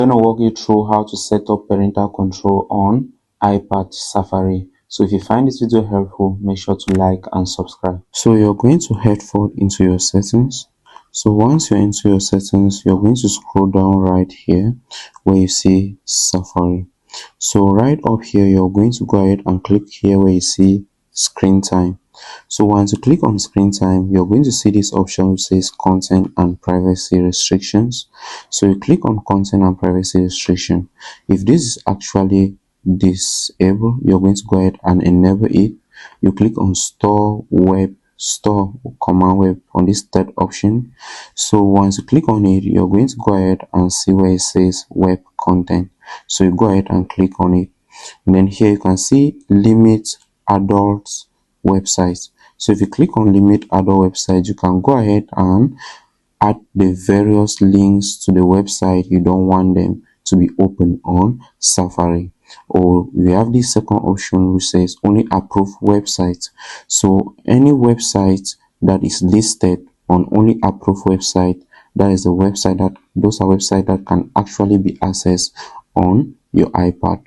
I'm going to walk you through how to set up parental control on iPad Safari. So if you find this video helpful, make sure to like and subscribe. So you're going to head forward into your settings. So once you're into your settings, you're going to scroll down right here where you see Safari. So right up here, you're going to go ahead and click here where you see screen time. So once you click on screen time, you're going to see this option which says content and privacy restrictions. So you click on content and privacy restriction. If this is actually disabled, you're going to go ahead and enable it. You click on store command web on this third option. So once you click on it, you're going to go ahead and see where it says web content. So you go ahead and click on it, and then here you can see limit adults websites. So if you click on limit adult websites, you can go ahead and add the various links to the website you don't want them to be open on Safari. Or we have this second option which says only approved websites. So any website that is listed on only approved website, that is the website that those are websites that can actually be accessed on your iPad.